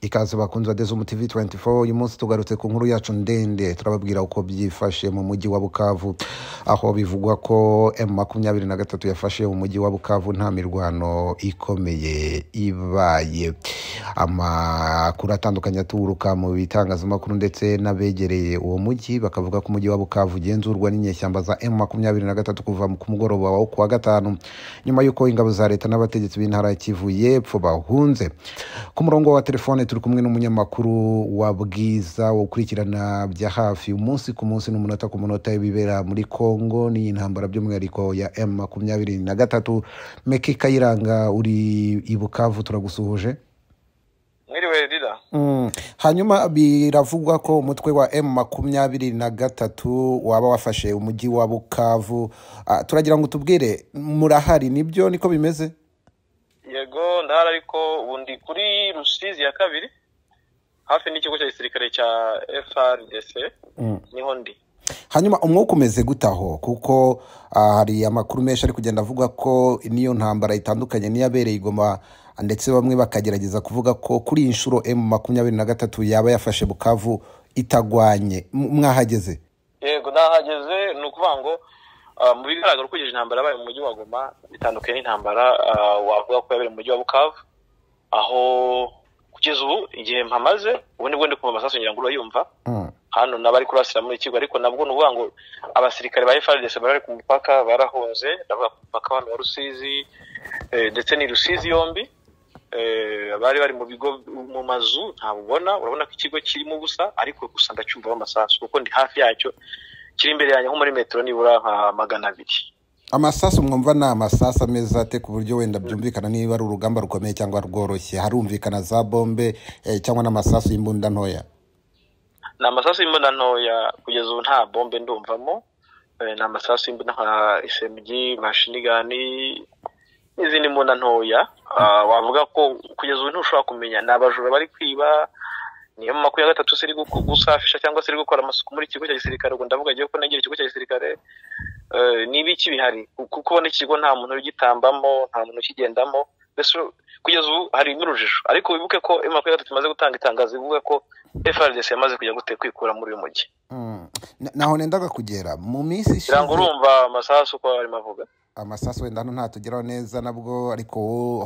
Ikaze bakunzwe Dezumu TV 24 uyu munsi tugarutse ku nkuru yacu ndende turababwira uko byifashe mu mujyi wa Bukavu aho bivugwa ko M23 yafashe mu mujyi wa Bukavu nta mirwano ikomeye ibaye. Amakuru atandukanye aturuka mu bitangazamakuru ndetse n'abegereye uwo mujyi bakavuga ko umujyi wa Bukavu ugenzurwa n'inyeshyamba za M23 kuva ku mugoroba wo kuwa gatanu nyuma yuko ingabo za leta n'abategetsi b'intara ya Kivu y'Epfo bahunze. Ku murongo wa telefone turi kumwe n'umunyamakuru wa Bwiza ukurikirana bya hafi umunsi ku munsi n'umunota ku munota ibibera muri Kongo ni intambara by'umwihariko ya M23. Meki Kayiranga uri i Bukavu turagusuhuje. Mwiriwe Dida. Hanyuma biravugwa ko umutwe wa M23 waba wafashe umujyi wa Bukavu. Turagira ngo tubwire murahari nibyo niko bimeze? Yego ndahari ariko ubundi kuri Rusizi ya kabiri hafi n'ikigo cya gisirikare cya FARDC niho ndi. Hanyuma umwuka umeze gutaho kuko hari amakuru menshi ari kugenda avuga ko niyo ntambara itandukanye niyabereye Igoma ndetse bamwe bakagerageza kuvuga ko kuri inshuro M23 yaba yafashe Bukavu itagwanye. Mwahageze? Yego nahageze nukuvuga ngo mu bigaragara ko intambara yabaye mu mujyi wa Goma bitandukanye n'intambara wavuga ko yabereye mu mujyi wa Bukavu aho kugeza ubu igihe mpamaze ubu nibwo ndi kumva amasasu ngira ngo urayumva hano nabari kurasira muri kigo ariko nabwo nuvuga ngo abasirikare ba FARDC bari ku mupaka barahunze ndavuga ku mupaka wa Rusizi ndetse ni Rusizi yombi bari mu bigo mu mazu ntabona urabona ko ikigo kirimo busa ariko gusa ndacyumva amasasu kuko ndi hafi yacyo kiri imbere yanjye nko muri metero nibura nka 200. Amasasu mwumva na amasasa meza ate ku buryo wenda byumvikana niba ari urugamba rukomeye cyangwa rworoshye harumvikana za bombe cyangwa n'amasasu y'imbunda ntoya? Na amasasu y'imbunda ntoya kugeza ubu nta bombe ndumvamo na amasasu y'imbunda nka SMG machine gun n'izindi mbunda ntoya wavuga ko kugeza ubu ntushobora kumenya n'abajura bari kwiba niyo makuru ya gatatu siri gusafisha cyangwa siri gukora amasuku muri kigo cya gisirikare ngo ndavuga giye ko nagira ikigo cya gisirikare nibiki bihari kuko ubona ikigo nta muntu ugitambamo nta muntu ukigendamo bese kugeza ubu hari n'urujijo ariko wibuke ko M23 tumaze gutanga itangazo ivuga ko FARDC yamaze kujya kwikura muri uyu mujyi. Naho nendaga kugera mu minsi ishize cyangwa urumva amasasu ko ari mavuga amasasu wenda nta tugeraho neza nabwo ariko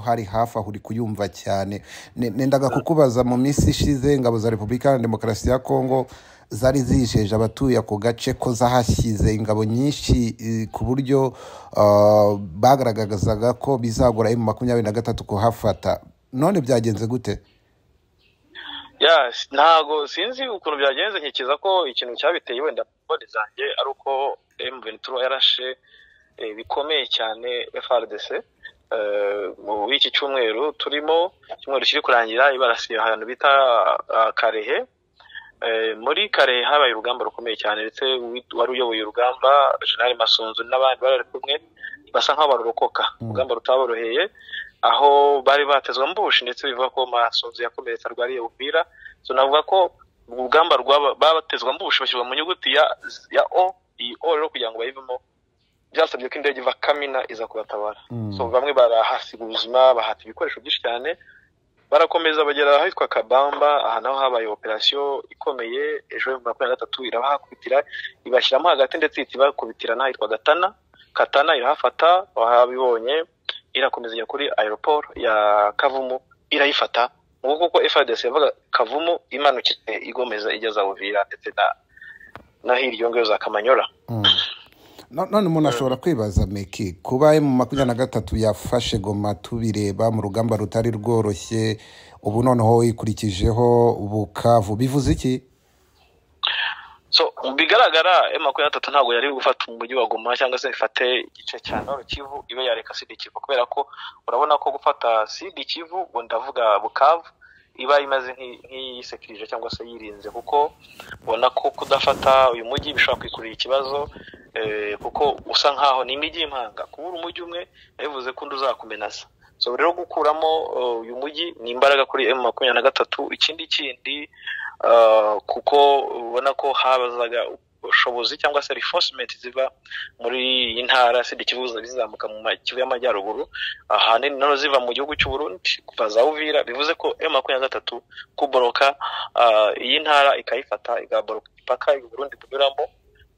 hari hafi aho uri kuyumva cyane. Nendaga kukubaza mu minsi ishize ingabo za Repubulika ya Demokarasi ya Kongo zari zijeje abatuye ako gace ko zahashyize ingabo nyinshi ku buryo bagaragazaga ko bizagura M23 kuhafata. None byagenze gute? Ntago sinzi ukuntu byagenze nkikiza ko ikintu cyabiteye wenda bode zanjye ari uko M23 yarashe bikomeye cyane FARDC mu wiki cyumweru turimo cyumweru kiri kurangira ibarasiye ahantu bita Karehe. Muri Karehe habaye urugamba rukomeye cyane ndetse wari uyoboye urugamba General Masunzu n'abandi bari kumwe basa nkaho barurokoka urugamba rutaboroheye aho bari batezwa mbushi ndetse bivuga ko Masunzu yakomeretse arwariye Uvira. So navuga ko urugamba babatezwa mbushi bashyirwa mu nyuguti ya O rero kugira ngo bayivemo byasabye ko indege iva Kamina iza kubatabara. So bamwe barahasiga ubuzima bahata ibikoresho byinshi cyane barakomeza bagera ahitwa Kabamba aha naho habaye operation ikomeye ejo mu 23 irabahakubitira ibashyiramo hagati ndetse itibakubitira n'ahitwa Katana irahafata wahabibonye irakomeza ijya kuri aeroport ya Kavumu irayifata nguko ko FARDC yavuga Kavumu imanukire igomeza igeza Uvira ndetse na hiryo ngyo za Kamanyola. None umuntu ashobora kwibaza Meki kuba M23 yafashe Goma tubireba mu rugamba rutari rworoshye ubu noneho ikurikijeho Bukavu bivuze iki? So bigaragara M23 ntago yari gufata umujyi wa Goma cyangwa se ifate igice cya Nord Kivu ibe yareka Sud Kivu kubera ko urabona ko gufata Sud Kivu ndavuga Bukavu iba imaze nk'iyisekirije cyangwa se yirinze kuko ubona ko kudafata uyu mujyi bishobora kwikurira ikibazo kuko usa nkaho ni imijyi impanga kubura umujyi umwe bivuze ko uzakumenasa. So rero gukuramo uyu mujyi ni imbaraga kuri M23 ikindi kuko ubona ko habazaga ubushobozi cyangwa se reinforcement ziva muri intara Sud Kivu zizamuka mu Kivu y'Amajyaruguru ahanini nano ziva mu gihugu cy'u Burundi kuva za Uvira bivuze ko M23 kuboroka iyi ntara ikayifata igaboroka paka y'u Burundi kunyuramo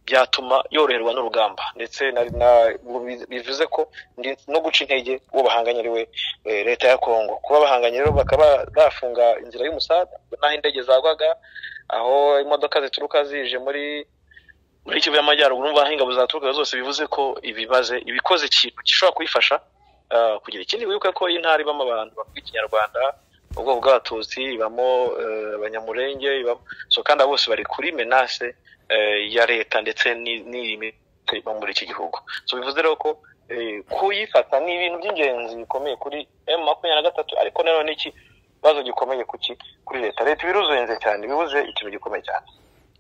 byatuma yoroherwa n'urugamba ndetse bivuze ko no guca intege uwo bahanganye ariwe leta ya Kongo kuba bahanganye rero bakaba bafunga inzira y'umusada naho indege zagwaga aho imodoka zituruka zije muri Kivu y'Amajyaruguru n'umva ingabo zaturuka zose bivuze ko ibikoze ikintu gishobora kuyifasha kugira ikindi wibuka ko intara ibamo abantu bavuga Ikinyarwanda ubwo bw'Abatutsi ibamo Abanyamurenge ibamo so kandi bose bari kuri menace ya leta ndetse n'imiterere muri iki gihugu so bivuze rero ko kuyifata ni ibintu by'ingenzi bikomeye kuri M23 ariko none iki bazo gikomeye kuri leta biruzuyenze cyane bibuze ikintu gikomeye cyane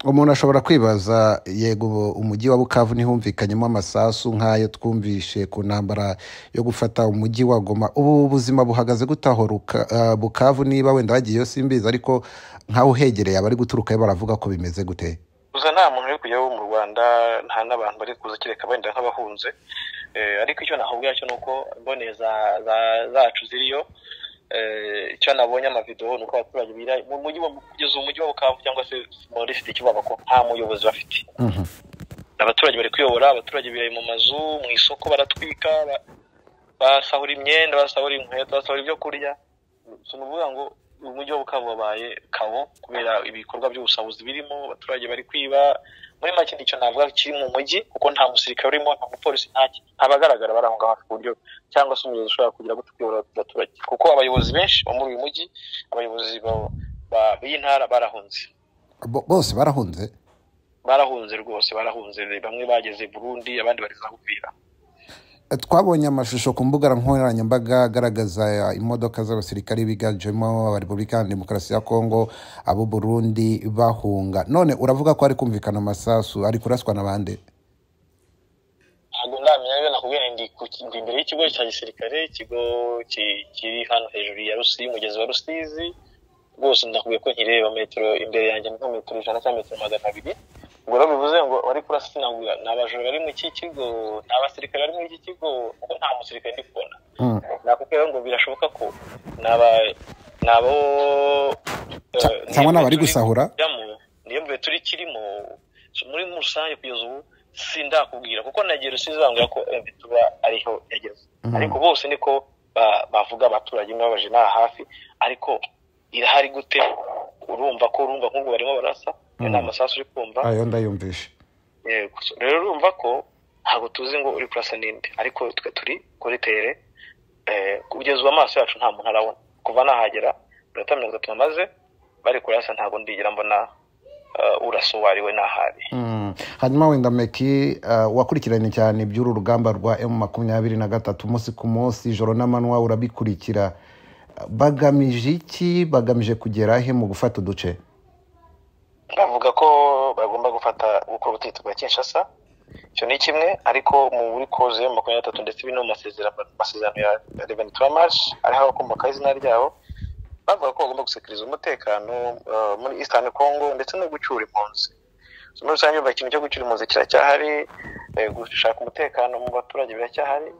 umuntu ashobora kwibaza yego umujyi wa Bukavu nihumvikanyemo amasasu nk'ayo twumvishe ku ntambara yo gufata umujyi wa Goma ubu buzima buhagaze gutaho Bukavu niba wenda bagiyeyo simbizi ariko nkaho uhegereye abari guturukayo baravuga ko bimeze gute gusa nta muntu uri kujyaho mu Rwanda nta n'abantu bari kuza kereka wenda nk'abahunze ariko icyo nahubwiye cyo nuko imboneza zacu ziriyo icyo nabonye amavideo nuko abaturage bira mu mujyi kugeza umujyi wa Bukavu cyangwa se muri Sud Kivu ko nta muyobozi bafite abaturage bari kuyobora abaturage biraye mu mazu mu isoko baratwika basahura imyenda basahura inkweto basahura ibyo kurya sunuvuga ngo umujyi wa Bukavu wabaye kawo kubera ibikorwa by'ubusabuzi birimo abaturage bari kwiba muri make nicyo navuga kiri mu mujyi kuko nta musirikare urimo nta mupolisi abagaragara barahunga hafi buryo cyangwa se umuyobozi ushobora kugira gutuyobora abaturage kuko abayobozi benshi bo muri uyu mujyi abayobozi b'intara barahunze bose barahunze rwose barahunze bamwe bageze Burundi abandi bari za Uvira twabonye amashusho ku mbuga nkoranyambaga agaragaza imodoka z'abasirikari biganjemo aba Repubulika Demokarasi ya Kongo abo Burundi bahunga none uravuga ko ari kumvikana amasasu ari kuraswa nabande ntabwo ndamenya rero nakubwiye ndi imbere y'ikigo cya gisirikare ikigo kiri hano hejuru ya Rusizi umugezi wa Rusizi rwose ndakubwiye ko nkireba metero imbere yanjye nko metero 100 cyangwa metero 200 ngo bivuze ngo wari kurasa sinabwira nabajura bari mu iki kigo n'abasirikare bari mu iki kigo kuko nta musirikare ndi kubona nakubwira ngo birashoboka ko nabo cyangwa nabari gusahura niyo mbe turi kirimo muri rusange kugeza ubu sindakubwira kuko nagiye rusizangira ko tuba ariho yageze ariko bose niko bavuga abaturage n'abaje na hafi ariko irahari gute urumva nk'ubwo barimo barasa nta masasu uri kumva ayo ndayumvisha yego rero urumva ko ntabwo tuzi ngo uri kurasa ninde ariko twe turi kuri tere kugeza amaso yacu nta muntu arabona kuva nahagera 30 maze bari kurasa ntabwo ndigira mbona urasohariwe nahari hanyuma wenda Meki wakurikiranye cyane iby'uru rugamba rwa M23 umunsi ku munsi ijoro n'amanywa urabikurikira bagamije kugera he mu gufata uduce bavuga ko bagomba gukora ubutegetsi bwa Kinshasa icyo ni kimwe ariko muri koze ya 23 ndetse bino masezerano ya 23 Mars ariho abakomoka izina ryabo bavuga ko bagomba gusekuriza umutekano muri Eastern Congo ndetse no gucyura impunzi muri rusange ikintu cyo gucyura impunzi kiracyahari gushaka umutekano mu baturage biracyahari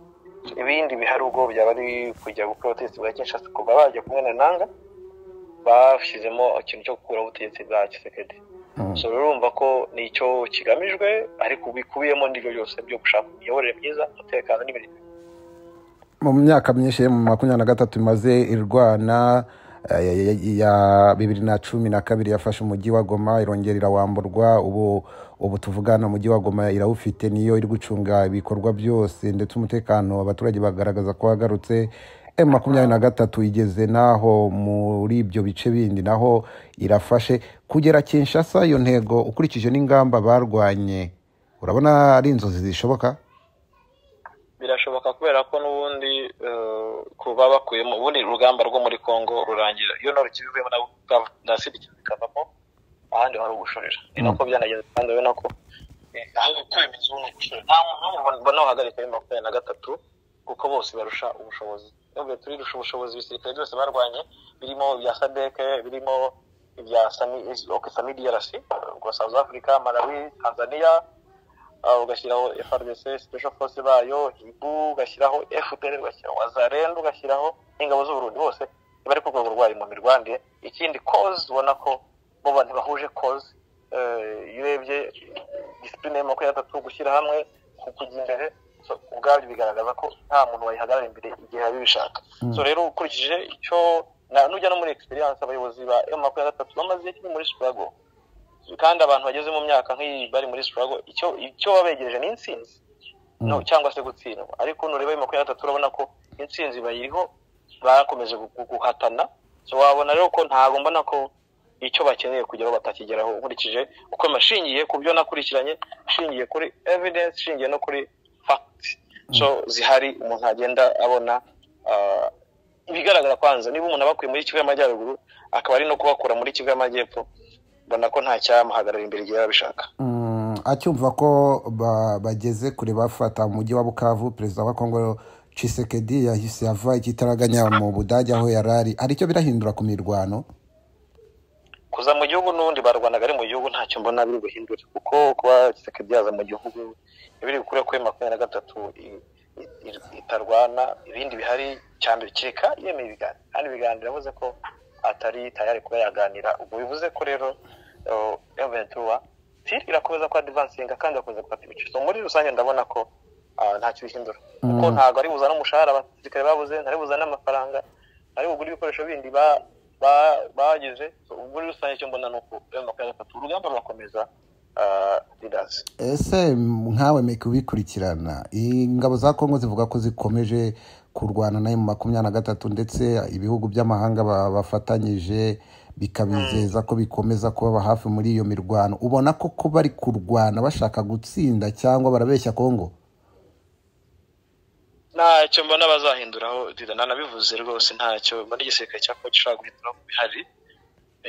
ibindi bihari ubwo byaba ari kujya gukora ubutegetsi bwa Kinshasa kuba bajya kumwe na Nanga bashyizemo ikintu cyo gukura ubutegetsi bwa Tshisekedi so urumva ko nicyo kigamijwe ariko bikubiyemo n'ibyo byose byo gushaka imiyoborere myiza umutekano n'ibindi mu myaka myinshi mu 23 imaze irwana ya 2012 yafashe umujyi wa Goma irongera irawamburwa ubu tuvugana umujyi wa Goma irawufite niyo iri gucunga ibikorwa byose ndetse umutekano abaturage bagaragaza ko wagarutse M23 igeze naho muri ibyo bice bindi naho irafashe kugera Kinshasa iyo ntego ukurikije n'ingamba barwanye urabona ari inzozi zishoboka birashoboka kubera ko n'ubundi kuba bakuyemo ubundi rugamba rwo muri Kongo rurangira iyo no rukivuyemo na Sud kikavamo ahandi hari ugushorera ni nako byanageze kandi ubona ko aho kwemeza uno gushorera nta muntu mbona uhagarika M23 kuko bose barusha ubushobozi nubwo turi rusha ubushobozi bisirikare byose barwanye birimo bya SADC birimo ibya Sami DRC, ubwo South Africa, Malawi, Tanzania, ugashyiraho FARDC Special Force bayo, HIBU, ugashyiraho FDL, ugashyiraho Wazalendo, ugashyiraho ingabo z'u Burundi, bose bari ku rwego rwari mu mirwanire. Ikindi cause ubona ko bo bantu bahuje cause, urebye discipline y'amakwatatu gushyira hamwe kujya imbere, ubwabyo bigaragaza ko nta muntu wayihagarara imbere igihe abishaka. So rero ukurikije icyo nujya no muri experience abayobozi ba M23 bamaze iki muri struggle, kandi abantu bageze mu myaka nk'iyi bari muri struggle, icyo babegereje ni intsinzi no cyangwa se gutsindwa. Ariko nureba M23 urabona ko intsinzi bayiriho, bakomeje guhatana. So wabona rero ko ntago mbona ko icyo bakeneye kugeraho batakigeraho, nkurikije uko mashingiye ku byo nakurikiranye, shingiye kuri evidence, shingiye no kuri facts so zihari umuntu agenda abona. Ibigaragara kwanza niba umuntu abakuye muri Kivu y'Amajyaruguru akaba ari no kubakura muri Kivu y'Amajyepfo, mbona ko nta cyamuhagarara imbere igihe abishaka. Acyumva ko bageze kure bafata mu mujyi wa Bukavu, perezida wa Kongo Tshisekedi yahise ava ikitaraganya mu Budage aho yarari. Aricyo birahindura ku mirwano kuza mu gihugu n'undi barwanaga ari mu gihugu, ntacyo mbona biri guhindura, kuko kuba Tshisekedi yaza mu gihugu ibiri gukura ko M23 itarwana, ibindi bihari cyambere kireka yemeye ibiganiro, kandi ibiganiro yavuze ko atari tayari kuba yaganira. Ubwo bivuze ko rero M23 irakomeza kwa advancinga kandi akomeza gufata ibice. So muri rusange ndabona ko ntacyo bihindura, kuko ntago ari buzana umushahara abasirikare babuze, ntari buzana amafaranga, ari bugura ibikoresho bindi bagize. Muri rusange cyo mbona nuko M23 urugamba rurakomeza. Ese nkawe meke ubikurikirana, ingabo za Kongo zivuga ko zikomeje kurwana na M23 ndetse ibihugu by'amahanga bafatanyije bikabizeza ko bikomeza kuba hafi muri iyo mirwano. Ubona ko bari kurwana bashaka gutsinda cyangwa barabeshya Kongo? Ntacyo mbona bazahinduraho, nanabivuze rwose, ntacyo muri gisirikare cya Kongo gishobora guhindura ku bihari.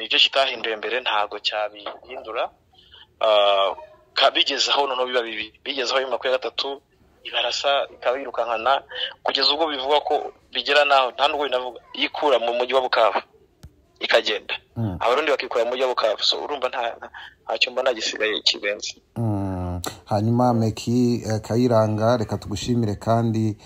Ibyo kitahinduye mbere ntago cyabihindura. Kabigezaho noneho biba bibi, bigezaho M23 ibarasa ikabirukankana kugeza ubwo bivuga ko bigera naho nta nubwo binavuga yikura mu mujyi wa Bukavu ikagenda, abarundi bakikura mu mujyi wa Bukavu. So urumva ntacyo mbona gisigaye kibenze. Hanyuma Meki Kayiranga, reka tugushimire kandi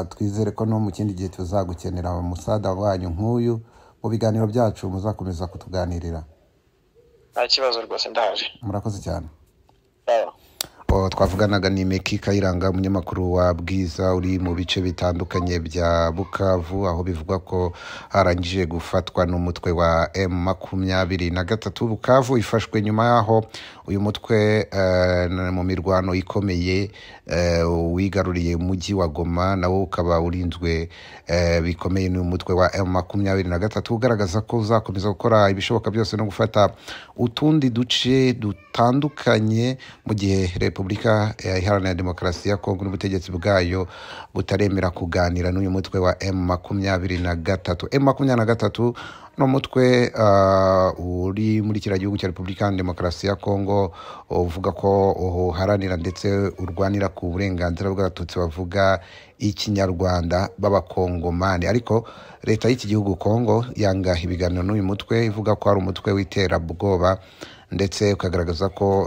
twizere ko no mu kindi gihe tuzagukenera umusada wanyu nk'uyu mu biganiro byacu, muzakomeza kutuganirira. Nta kibazo rwose ndaje. Murakoze cyane. Twavuganaga ni Meki Kayiranga, umunyamakuru wa Bwiza uri mu bice bitandukanye bya Bukavu, aho bivugwa ko harangije gufatwa n'umutwe wa M23. Bukavu ifashwe nyuma yaho uyu mutwe mu mirwano ikomeye wigaruriye umujyi wa Goma, nawo ukaba urinzwe bikomeye n'umutwe wa M23, ugaragaza ko uzakomeza gukora ibishoboka byose no gufata utundi duce dutandukanye mu gihe Repubulika Iharanira Demokarasi ya Kongo n'ubutegetsi bwayo butaremera kuganira n'uyu mutwe wa M23. M23 no mutwe uri muri kiriya gihugu cya Repubulika Iharanira Demokarasi ya Kongo uvuga ko uharanira ndetse urwanira ku burenganzira bw'abatutsi bavuga ikinyarwanda b'abakongomani. Ariko leta y'iki gihugu Kongo yanga ibiganiro n'uyu mutwe, ivuga ko ari umutwe w'iterabwoba, ndetse ukagaragaza ko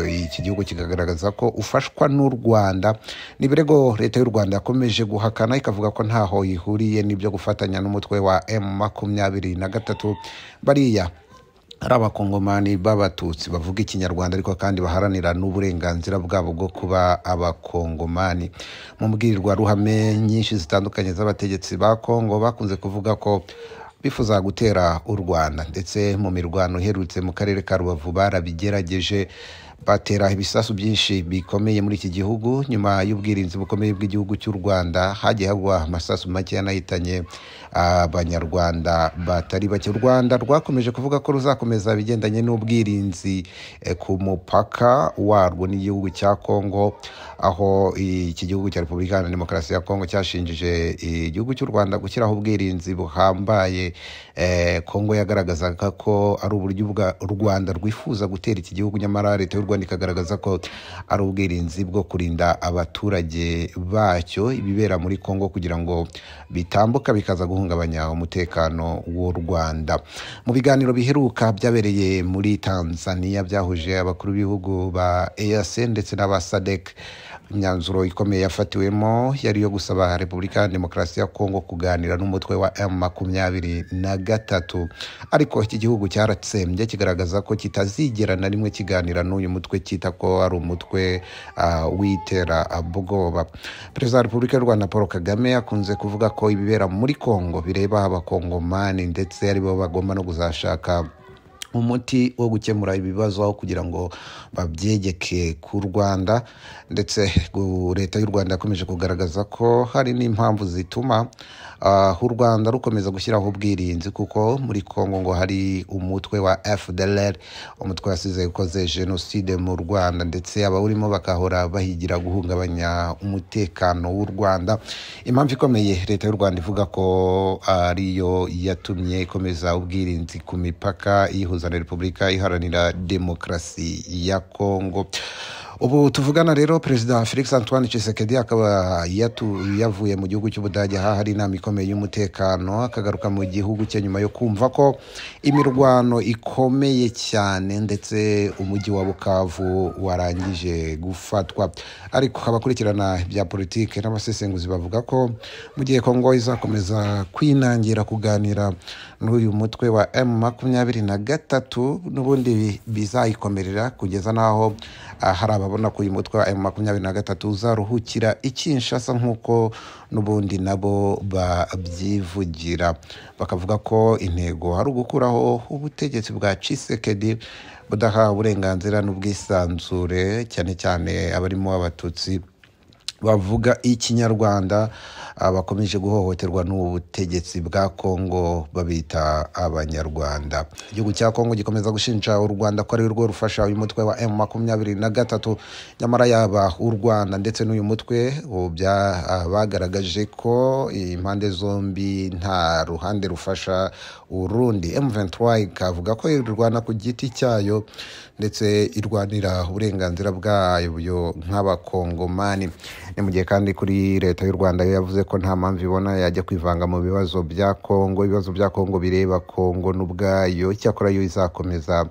iki gihugu kigaragaza ko ufashwa n'u Rwanda. Nibirego leta y'u Rwanda yakomeje guhakana, ikavuga ko ntaho ihuriye n'ibyo gufatanya n'umutwe wa M23. Bariya ari abakongomani b'abatutsi bavuga ikinyarwanda ariko kandi baharanira n'uburenganzira bwabo bwo kuba abakongomani. Mu mbwirwa ruhame nyinshi zitandukanye z'abategetsi ba Kongo bakunze kuvuga ko bifuza gutera u Rwanda, ndetse mu mirwano iherutse mu karere ka Rubavu barabigerageje, batera ibisasu byinshi bikomeye muri iki gihugu. Nyuma y'ubwirinzi bukomeye bw'igihugu cy'u Rwanda hagiye hagwa amasasu make yanahitanye abanyarwanda batari bake. U Rwanda rwakomeje kuvuga ko ruzakomeza bigendanye n'ubwirinzi ku mupaka warwo n'igihugu cya Kongo, aho iki gihugu cya Repubulika Iharanira Demokarasi ya Kongo cyashinjije igihugu cy'u Rwanda gushyiraho ubwirinzi buhambaye. Kongo yagaragazaga ko ari uburyo u Rwanda rwifuza gutera iki gihugu, nyamara leta y'u Rwanda ikagaragaza ko ari ubwirinzi bwo kurinda abaturage bacyo ibibera muri Kongo kugira ngo bitambuka bikaza guhungabanya guhungabanya umutekano w'u Rwanda. Mu biganiro biheruka byabereye muri Tanzania byahuje abakuru b'ibihugu ba EAC ndetse n'aba SADC, imyanzuro ikomeye yafatiwemo yari yo gusaba Repubulika ya Demokarasi ya Kongo kuganira n'umutwe wa M23, ariko iki gihugu cyaratsembye kigaragaza ko kitazigera na rimwe kiganira n'uyu mutwe kita ko ari umutwe witera abwoba. Perezida wa Repubulika y'u Rwanda Paul Kagame akunze kuvuga ko ibibera muri Kongo bireba abakongomani ndetse aribo bagomba no kuzashaka umuti wo gukemura ibibazo aho kugira ngo babyegeke ku Rwanda. Ndetse leta y'u Rwanda yakomeje kugaragaza ko hari n'impamvu zituma u Rwanda rukomeza gushyiraho ubwirinzi, kuko muri Kongo ngo hari umutwe wa FDLR, umutwe wasize ukoze jenoside mu Rwanda, ndetse abawurimo bakahora bahigira guhungabanya umutekano w'u Rwanda. Impamvu ikomeye leta y'u Rwanda ivuga ko ariyo yatumye ikomeza ubwirinzi ku mipaka ihuza na Repubulika Iharanira Demokarasi ya Kongo. Ubu tuvugana rero Perezida Felix Antoine Tshisekedi akaba yavuye mu gihugu cy'Ubudage, hari inama ikomeye y'umutekano, akagaruka mu gihugu cye nyuma yo kumva ko imirwano ikomeye cyane ndetse umujyi wa Bukavu warangije gufatwa. Ariko abakurikirana bya politike n'abasesenguzi bavuga ko mu gihe Kongo izakomeza kwinangira kuganira n'uyu mutwe wa M23 n'ubundi bizayikomerera kugeza naho hari ababona ko uyu mutwe wa M23 uzaruhukira Kinshasa nk'uko n'ubundi nabo babyivugira. Bakavuga ko intego hari ugukuraho ubutegetsi bwa Tshisekedi budaha uburenganzira n'ubwisanzure, cyane cyane abarimo abatutsi bavuga ikinyarwanda bakomeje guhohoterwa n'ubutegetsi bwa Kongo babita abanyarwanda. Igihugu cya Kongo gikomeza gushinja u Rwanda ko ari rwo rufasha uyu mutwe wa M23, nyamara yaba u Rwanda ndetse n'uyu mutwe bagaragaje ko impande zombi nta ruhande rufasha urundi. M23 ikavuga ko irwana ku giti cyayo ndetse irwanira uburenganzira bwayo nk'abakongomani. Ni mu gihe kandi kuri leta y'u Rwanda yavuze ko nta mpamvu ibona yajya kwivanga mu bibazo bya Kongo. Ibibazo bya Kongo bireba Kongo n'ubwayo, cyakora yo izakomeza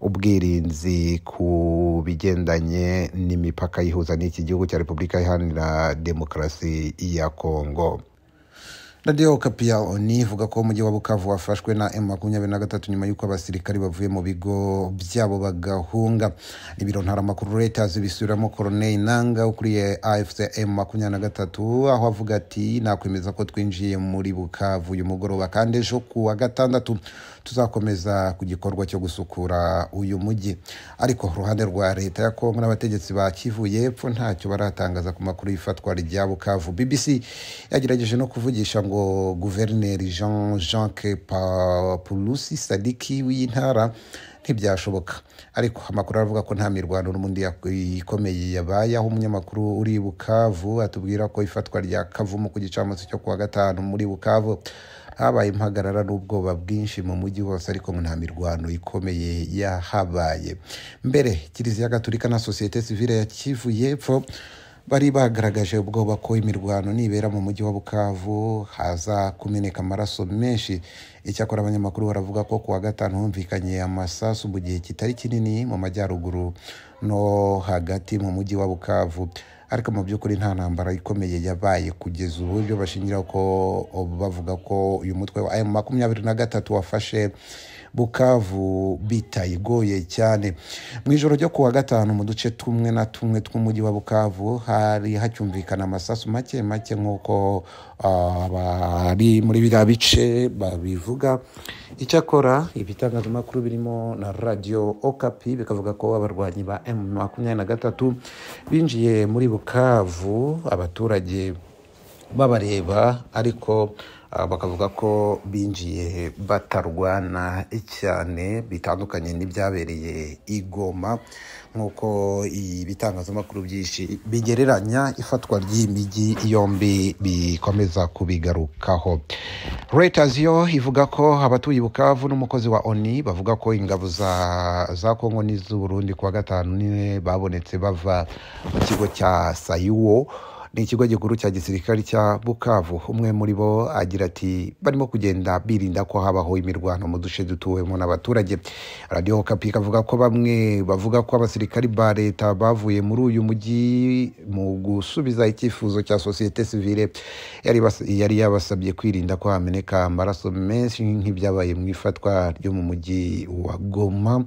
ubwirinzi ku bigendanye n'imipaka yihuza n'iki gihugu cya Repubulika Iharanira Demokarasi ya Kongo. Radio Okapi ivuga ko umujyi wa Bukavu wafashwe na M23 nyuma y'uko abasirikari bavuye mu bigo byabo bagahunga. Ibiro ntaramakuru Reuters bisubiramo Colonel Nanga ukuriye AFC M23 aho avuga ati nakwemeza ko twinjiye muri Bukavu uyu mugoroba, kandi ejo ku wa gatandatu tuzakomeza ku gikorwa cyo gusukura uyu mujyi. Ariko ruhande rwa leta ya Kongo n'abategetsi ba Kivu y'Epfo ntacyo baratangaza ku makuru y'ifatwa rya Bukavu. BBC yagerageje no kuvugisha ngo Guverineri Jean-Jacques Paulusi Sadiki w'intara ntibyashoboka, ariko amakuru aravuga ko nta mirwano n'umundi ikomeye yabaye, aho umunyamakuru uri Bukavu atubwira ko ifatwa rya Kavumu ku gicamunsi cyo kuwa gatanu muri Bukavu habaye impagarara n'ubwoba bwinshi mu mujyi wose, ariko nta mirwano ikomeye yahabaye. Mbere Kiliziya Gatolika na Societe Civile ya Kivu y'Epfo bari bagaragaje ubwoba ko imirwano nibera mu mujyi wa Bukavu haza kumeneka amaraso menshi. Icyakora abanyamakuru baravuga ko kuwa gatanu humvikanye amasasu mu gihe kitari kinini mu majyaruguru no hagati mu mujyi wa Bukavu, ariko mu by'ukuri nta ntambara ikomeye yabaye kugeza ubu. Ibyo bashingira ko bavuga ko uyu mutwe wa M23 wafashe Bukavu bitayigoye cyane. Mu ijoro ryo kuwa gatanu mu duce tumwe na tumwe tw'umujyi wa Bukavu hari hacyumvikana amasasu make nk'uko bari muri biriya bice babivuga. Icyakora ibitangazamakuru birimo na Radio Okapi bikavuga ko abarwanyi ba M23 binjiye muri Bukavu, abaturage babareba, ariko bakavuga ko binjiye batarwana cyane, bitandukanye n'ibyabereye i Goma, nk'uko ibitangazamakuru byinshi bigereranya ifatwa ry'imijyi yombi bikomeza kubigarukaho. Reuters yo ivuga ko abatuye Bukavu n'umukozi wa ONU bavuga ko ingabo za Kongo n'iz'u Burundi kuwa gatanu niwe babonetse bava mu kigo cya Sayuwo ni ikigo gikuru cya gisirikare cya Bukavu. Umwe muri bo agira ati barimo kugenda birinda ko habaho imirwano mu duce dutuwemo n'abaturage. Radio Okapi ikavuga ko bamwe bavuga ko abasirikari ba leta bavuye muri uyu mujyi mu gusubiza icyifuzo cya societe civile yari yabasabye kwirinda ko hameneka amaraso menshi nk'ibyabaye mu ifatwa ryo mu mujyi wa Goma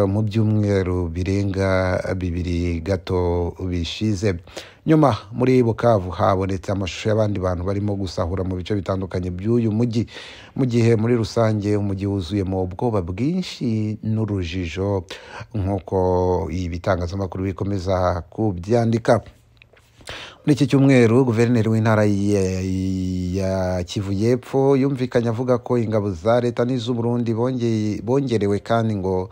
mu byumweru birenga 2 gato bishize. Nyuma muri Bukavu habonetse amashusho y'abandi bantu barimo gusahura mu bice bitandukanye by'uyu mujyi, mu gihe muri rusange umujyi wuzuyemo ubwoba bwinshi n'urujijo nk'uko ibitangazamakuru bikomeza kubyandika. Muri iki cyumweru guverineri w'intara ya Kivu y'Epfo yumvikanye avuga ko ingabo za leta n'iz'u Burundi bongerewe kandi ngo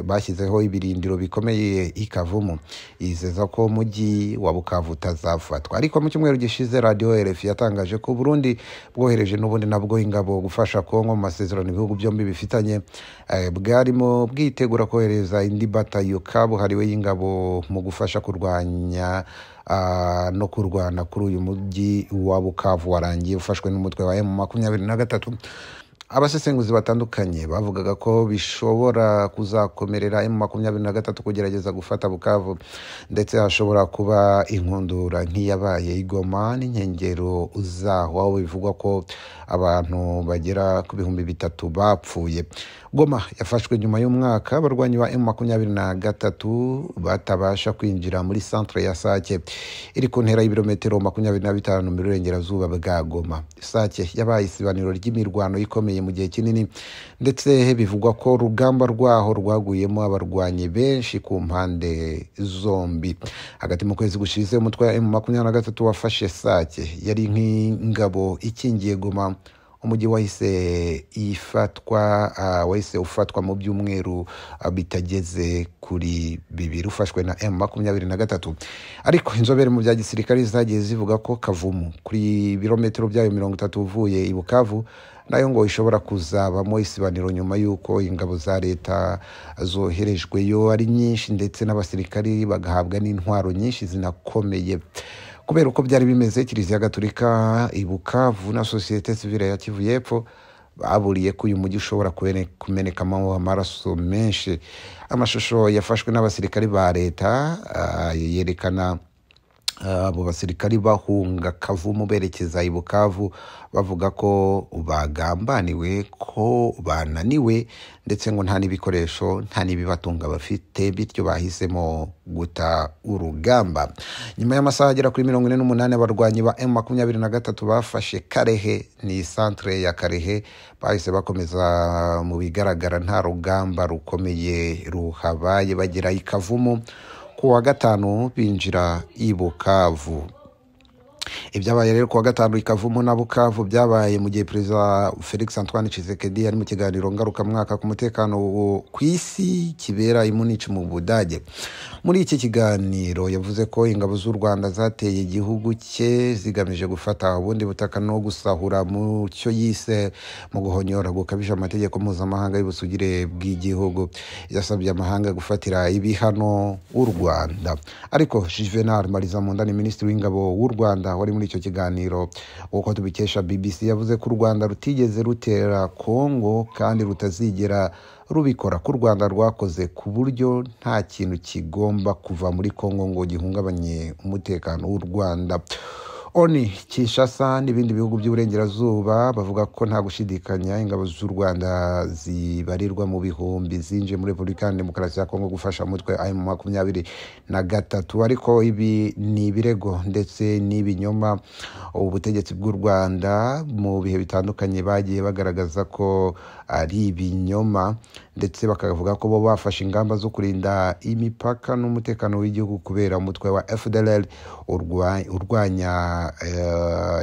bashyizeho ibirindiro bikomeye i Kavumu. Yizeza ko umujyi wa Bukavu utazafatwa. Ariko mu cyumweru gishize Radio RFI yatangaje ko Burundi bwohereje n'ubundi nabwo ingabo gufasha Kongo mu masezerano ibihugu byombi bifitanye, bwarimo bwitegura kohereza indi batayo kabuhariwe y'ingabo mu gufasha kurwanya no kurwana kuri uyu mujyi wa Bukavu warangiye ufashwe n'umutwe wa M23. Abasesenguzi batandukanye bavugaga ko bishobora kuzakomerera M23 kugerageza gufata Bukavu, ndetse hashobora kuba inkundura nk'iyabaye Goma n'inkengero zaho, aho bivugwa ko abantu bagera ku 3,000 bapfuye. Goma yafashwe nyuma y'umwaka abarwanyi ba M23 batabasha kwinjira muri centre ya Sake iri ku ntera y'ibirometero 25 mu burengerazuba bwa Goma. Sake yabaye isibaniro ry'imirwano ikomeye mu gihe kinini, ndetse bivugwa ko urugamba rwaho rwaguyemo abarwanyi benshi ku mpande zombi. Hagati mu kwezi gushize umutwe wa M23 wafashe Sake yari nk'ingabo ikingiye Goma. Umujyi wahise ufatwa mu byumweru bitageze kuri 2 ufashwe na M23. Ariko inzobere mu bya gisirikare zagiye zivuga ko Kavumu kuri birometero byayo 30 uvuye i Bukavu nayo ngo ishobora kuzabamo isibaniro nyuma y'uko ingabo za leta zoherejweyo ari nyinshi, ndetse n'abasirikari bagahabwa n'intwaro nyinshi zinakomeye. Kubera uko byari bimeze, Kiliziya Gatolika i Bukavu na societe civile ya Kivu y'Epfo baburiye ko uyu mujyi ushobora kumenekamo amaraso menshi. Amashusho yafashwe n'abasirikari ba leta yerekana abo basirikari bahunga Kavumu berekeza i Bukavu bavuga ko bagambaniwe, ko bananiwe, ndetse ngo nta n'ibikoresho nta n'ibibatunga bafite, bityo bahisemo guta urugamba. Nyuma y'amasaha agera kuri 48 abarwanyi ba M23 bafashe Karehe, ni centre ya Karehe, bahise bakomeza mu bigaragara nta rugamba rukomeye ruhabaye bagera i Kavumu. Ku wa gatanu binjira i Bukavu. Ibyabaye rero ku wa gatanu i Kavumu na Bukavu byabaye mu gihe Perezida Felix Antoine Tshisekedi ari mu kiganiro ngarukamwaka ku mutekano ku isi kibera i Munich mu Budage. Muri iki kiganiro yavuze ko ingabo z'u Rwanda zateye igihugu cye zigamije gufata ubundi butaka no gusahura mu cyo yise mu guhonyora gukabije amategeko mpuzamahanga y'ubusugire bw'igihugu. Yasabye amahanga gufatira ibihano u Rwanda. Ariko Juvenal Marizamunda, ni Minisitiri w'Ingabo w'u Rwanda, wari muri icyo kiganiro uko tubikesha BBC, yavuze ko u Rwanda rutigeze rutera Kongo kandi rutazigera rubikora, ko u Rwanda rwakoze ku buryo nta kintu kigomba kuva muri Kongo ngo gihungabanye umutekano w'u Rwanda. Oni Kinshasa n'ibindi bihugu by'uburengerazuba bavuga ko nta gushidikanya ingabo z'u Rwanda zibarirwa mu bihumbi zinje muri Repubulika ya Demokarasi ya Kongo gufasha umutwe M23. Ariko ibi ni ibirego ndetse n'ibinyoma. Ubutegetsi bw'u Rwanda mu bihe bitandukanye bagiye bagaragaza ko ari ibinyoma, ndetse bakavuga ko bo bafashe ingamba zo kurinda imipaka n'umutekano w'igihugu kubera umutwe wa FDLR urwanya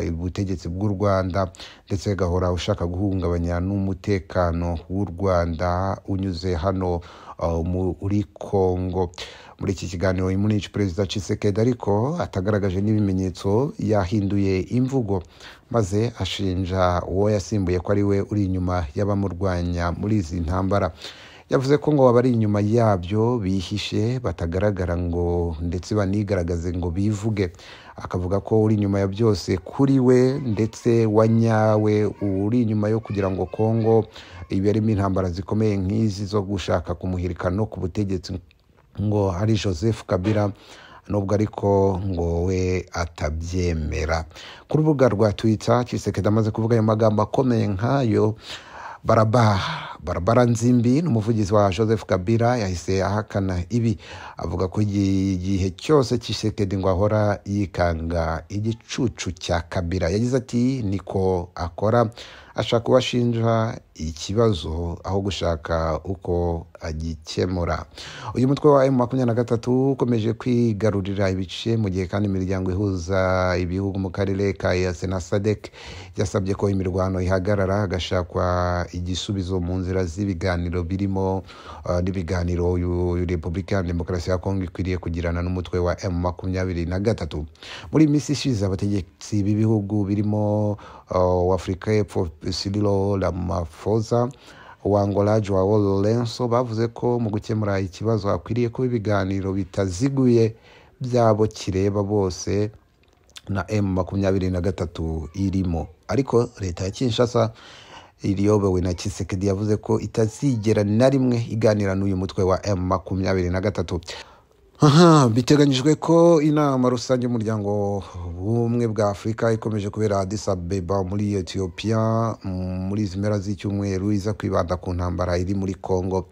ubutegetsi bw'u Rwanda, ndetse gahora ushaka guhungabanya n'umutekano w'u Rwanda unyuze hano muri Kongo. Muri iki kiganiro Munich, Perezida Tshisekedi ariko atagaragaje n'ibimenyetso yahinduye imvugo, maze ashinja uwo yasimbuye ko ari we uri inyuma y'abamurwanya muri izi ntambara. yavuze ko ngo abari inyuma yabyo bihishe batagaragara ngo ndetse banigaragaze ngo bivuge. Akavuga ko uri inyuma ya byose kuri we ndetse wanyawe uri inyuma yo kugira ngo Kongo iberemo intambara zikomeye nk'izi zo gushaka kumuhirika no ku butegetsi ngo hari Joseph Kabila, nubwo ariko ngo we atabyemera. Ku rubuga rwa Twitter Tshisekedi amaze kuvuga ayo magambo akomeye nk'ayo, Barbara Nzimbi n'umuvugizi wa Joseph Kabila yahise ahakana ibi, avuga ko igihe cyose Tshisekedi ngo ahora yikanga igicucu cya Kabila. Yagize ati niko akora, ashaka kubashinja ikibazo aho gushaka uko agikemura. Uyu mutwe wa M23 ukomeje kwigarurira ibice mu gihe kandi imiryango ihuza ibihugu mu karere ka EAC na SADC yasabye ko imirwano ihagarara, hagashakwa igisubizo mu nzira z'ibiganiro birimo n'ibiganiro Repubulika ya Demokarasi ya Kongo ikwiriye kugirana n'umutwe wa M23. Muri misi ishize abategetsi b'ibihugu birimo Afrika y'Epfo Cyril Ramaphosa, wa Angola Joao Lourenço bavuze ko mu gukemura ikibazo hakwiriye kuba ibiganiro bitaziguye byabo kireba bose na M23 irimo. Ariko leta ya Kinshasa iriyobowe na Tshisekedi yavuze ko itazigera na rimwe iganira n'uyu mutwe wa M23. Biteganyijwe ko inama rusange y'umuryango w'ubumwe bwa Afurika ikomeje kubera Addis Abeba muri Ethiopia muri izi mpera z'icyumweru iza kwibanda ku ntambara iri muri Kongo.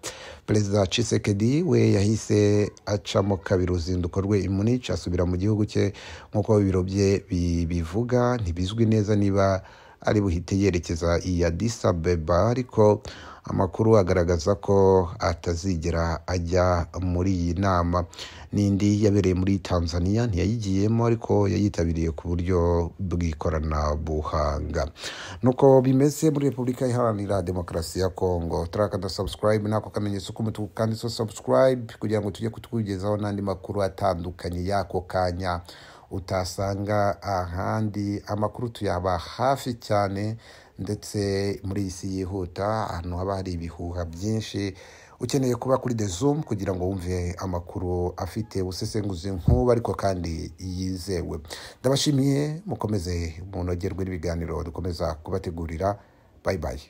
Perezida Tshisekedi we yahise acamo kabiri uruzinduko rwe i Munich asubira mu gihugu cye, nk'uko ibiro bye bivuga. Ntibizwi neza niba ari buhite yerekeza i Addis Abeba, ariko amakuru agaragaza ko atazigera ajya muri iyi nama. N'indi yabereye muri Tanzania ntiyayigiyemo, ariko yayitabiriye ku buryo bw'ikoranabuhanga. Nuko bimeze muri Repubulika Iharanira Demokarasi ya Kongo. Turakanda subscribe nako kamenyetso k'umutuku kandi subscribe kugira ngo tujye kutugezaho n'andi makuru atandukanye y'ako kanya utasanga ahandi. Amakuru tuyaba hafi cyane ndetse muri isi yihuta, ahantu haba hari ibihuha byinshi. Ukeneye kuba kuri The Zoom kugira ngo wumve amakuru afite ubusesenguzi nk'ubu ariko kandi yizewe. Ndabashimiye, mukomeze munogerwe n'ibiganiro dukomeza kubategurira. Bye bye.